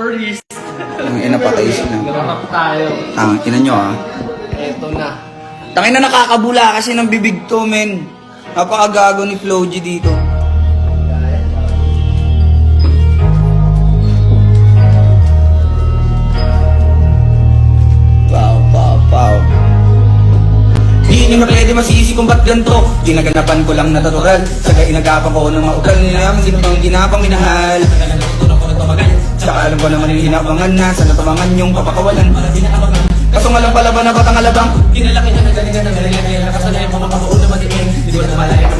tourist. Ang inapatay sila. Ganap tayo. Ina nyo ah. Eto na. Tangin na nakakabula kasi ng bibig to, men. Napakagago ni Flo G dito. Pow. Di nyo na pwede masisi kung ba't ganito. Ginaganapan ko lang natural. Saga inagapan ko ng mautal nila. Ginapang minahal. Saka alam ko naman yung hinabangan na. Sana tabangan yung papakawalan. Kaso nga lang pala ba na batang alabang? Dinalaki na nagalingan ng galingan na yan. Nakasala yung mga pabuo na matingin. Di ko na malayo.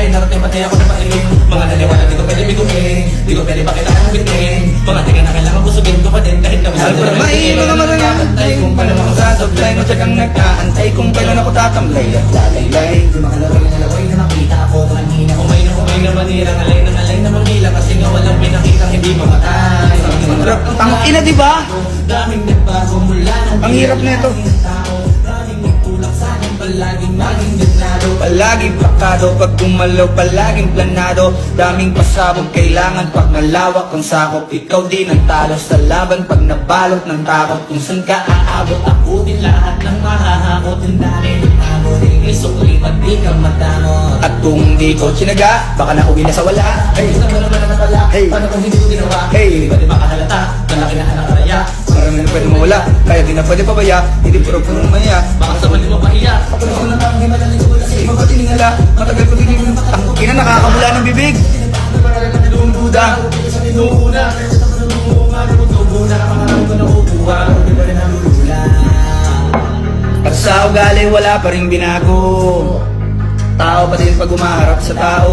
Narating pati ako na patingin. Mga naliwala di ko pwede biguin. Di ko pwede bakit akong bitin. Mga tinga na kailangan busugin ko pa din. Kahit na Mahal ko na may mga marangantay. Kung kailan ako sasablay. Matyagang nagkaantay. Kung kailan ako tatamlay at lalaylay. Di makalaway na makita ako. Kanina umay na manirang. Alay na manila. Kasi nga walang pinakitang hindi mamatay. Tangina, di ba? Daming nagbago mula nung Ang hirap na ito. Maraming nagtulak sa akin. Palaging maging gitnado. Palaging plakado, pag gumalaw, palaging planado. Daming pasabog, kailangan pag nalawak ang sakop. Ikaw din ang talo sa laban pag nabalot ng takot. Kung saan ka aabot, Ako din lahat ng mahahakot. Hindari ng ako din isukli. Pag di ka matangot. at kung di ko sinaga, baka nauwi na sa wala. Ay, isang mo naman na pala. Hey. Paano kung hindi ko ginawa? Hey. Hindi ba di makahalata? Malaki na anak karaya. Marami na pwede mawala, kaya di na pwede pabaya. Hindi puro maya. Baka sa mali mo pahiya. Ako na lang, hindi madaling ko kasi mapatiningala. Matagal ko din yung tangina, nakakamula ng bibig. Lumuda. Sa tinuuna. Sa panununga. Lumutubo na. Pangarap ko na upuha. Hindi pa rin nalulula. At sa ugali, wala pa rin binago. Tao pa din pag umaharap sa tao.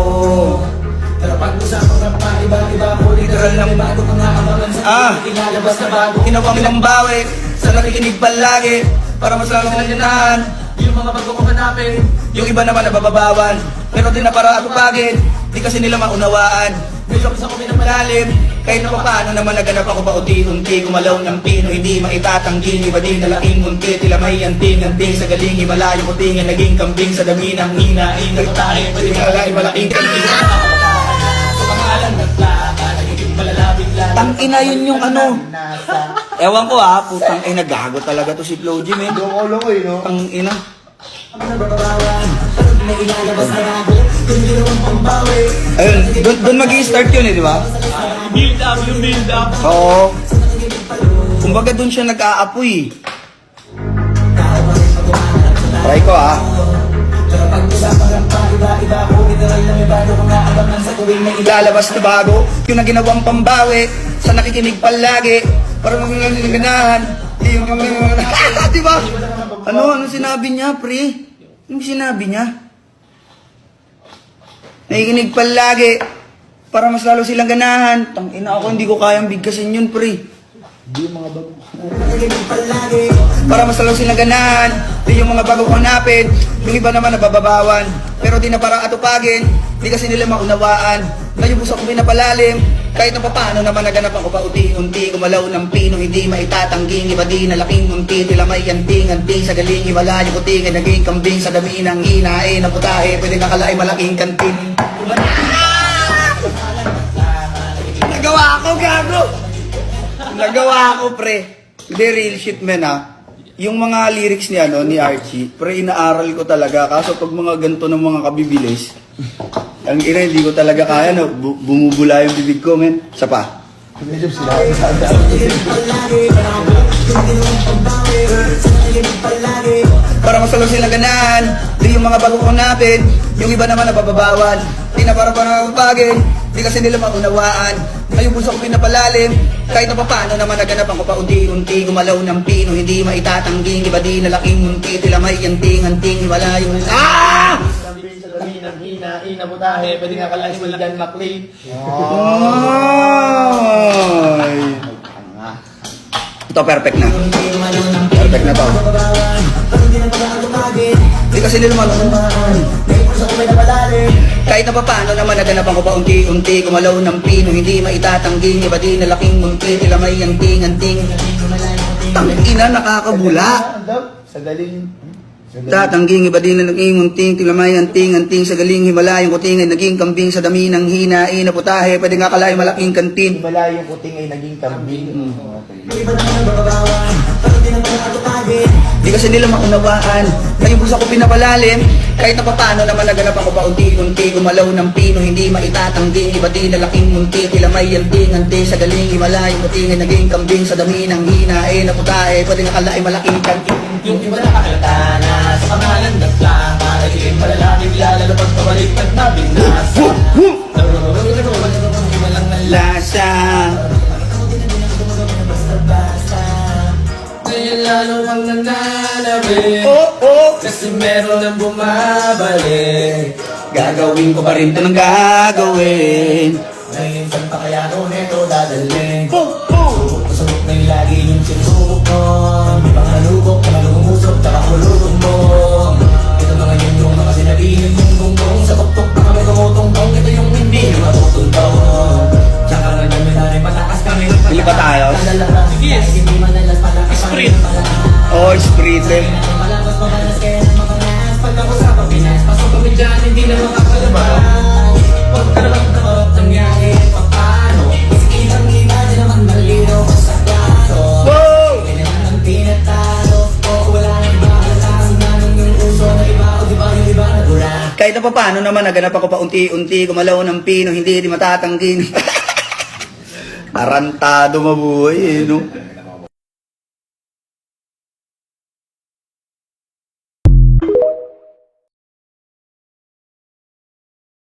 Pero pag-usapang ng iba-iba ko. Literal ng bago pa nga abangan sa ilalabas na bago. Ginawang lambawi, sa nakikinig palagi. Para mas lalong nangyanahan. Yung mga bago ko hanapin. Yung iba naman nabababawan, pero di na para atupagin. Di kasi nila maunawaan. Gusto ko sa kumi ng malalim. Kahit na paano naman naganap ako pa unti-unti. Gumalaw ng pino, hindi maitatanggi. Iba din nalaking munti, tila may anting-anting. Sa galing, malayo ko tingin, naging kambing. Sa dami ng hinain, nagtahin. Pwede malaki, malaking kambing. Sa pangalan ng plaka. Nagiging malalabing lang. Tangina yun yung ano. Ewan ko ha, putang ina, gago talaga to si Flo G, men. Loko eh, no? Tangina. Na ilalabas na bago. Yung ginawang pambawi. Ayun, doon mag-i-start yun eh, di ba? Build up. Oo. Kumbaga doon siya nag-aapoy. Try ko ah. Pero pag-usapan ng iba-iba ko. Literal ng bago ko nga abangan sa tuwing na Ilalabas na bago, yung na ginawang pambawi. Sa nakikinig palagi. Para magiganahan. Yung di ba? Ano sinabi niya, pre? Ano sinabi niya? Nakikinig palagi. Para mas lalo silang ganahan. Tangina ako, hindi ko kayang bigkasin yun, pre. Para mas lalo silang ganahan. Di yung mga bago hanapin. Yung iba naman nabababawan. Pero di na para atupagin. Di kasi nila maunawaan. Ngayon puso ko pinapalalim. Kahit na paano naman naganap ako pa unti-unti. Gumalaw ng pino, hindi maitatanggi. Iba di na laking munti, tila may anting-anting. Sa galing, iwala yung kutingin, naging kambing. Sa dami ng hinain, ng putahe. Pwede nakalain malaking kantin. Nagawa ako, gago! Nagawa ako, pre. Hindi, real shit, man, ha. Yung mga lyrics ni, ni Archie, pre, inaaral ko talaga. Kaso pag mga ganito ng mga kabibilis, ang ina, hindi ko talaga kaya, no? Bumubula yung bibig ko, men. Isa pa. Medyo sila. Para masalong silang ganahan, di yung mga bago kong napin, yung iba naman nabababawan. Di na para pagin, di kasi nila maunawaan. Ngayon puso ko pinapalalim, kahit na paano naman naganapan ko pa unti-unti. Gumalaw ng pino, hindi maitatanggi. Iba di na laking munti, tila may anting-anting. Wala yung... Ah! Sa dami ng hinain na butahe. Pwede nga kalahin mo lang makli. Ay! Ito, perfect na. Perfect na to. Di kasi nila maunawaan. Kahit na paano naman naganapan ko pa unti-unti. Gumalaw ng pino, hindi maitatanggi. Iba di na laking munti, tila may anting-anting. Tangina, nakakabula. Sa galing. Tatangging, iba din na naging munting, tilamay, anting sa galing, himalayang kuting ay naging kambing sa dami ng hinain na putahe, pwede nga kalay malaking kantin. Malayong kuting ay naging kambing. Iba naman ang bababawan, pero di naman nakatupagin. Di kasi nila maunawaan, na yung puso ko pinapalalim, kahit na papano naman naganap ako pa unti-unti, gumalaw ng pino, hindi maitatanggi, iba din na laking munti, tilamay, anting sa galing, himalayang kuting ay naging kambing sa dami ng hinain na putahe, pwede nga kalay malaking kantin. Yung iba nakakalata na sa pangalan ng plaka, nagiging malalaki, lalo pag pabaliktad na binasa. Walang Lasa. Ngayon lalo ang nananabik, Oh. kasi meron ang bumabalik. Gagawin ko pa rin ito ng gagawin. Ngayon saan pa kaya ko neto dadalhin? Pasabok na yung lagi yung sinusubok mo. May mga nalubok, mga lumusok, tsaka kulubog mo. Ito mga yun yung mga sinabihin yung gunggong. Sa tuktok na kami tumutungtong. Ito yung hindi yung matutuntong. Tsaka nga namin na rin patakas kami. Bili pa tayo? Yes. Hindi manalas palakas. Sprint. Oh, sprit eh. Malabas mamalas kaya ng mga nas. Pag ako sa Papinas, pasok kami dyan, hindi na makakalabas. Huwag ka naman tamarap nangyari, paano? Kasi kitang iba, di naman malino sa klaro. Wow! Hindi naman ang tinatalo. O wala nang bahalas, nanong yung uso na iba, o di ba yung iba na gura? Kahit na paano naman, naganap ako pa unti-unti, gumalaw ng pino, hindi di matatanggin. Tarantado mabuhay eh, no?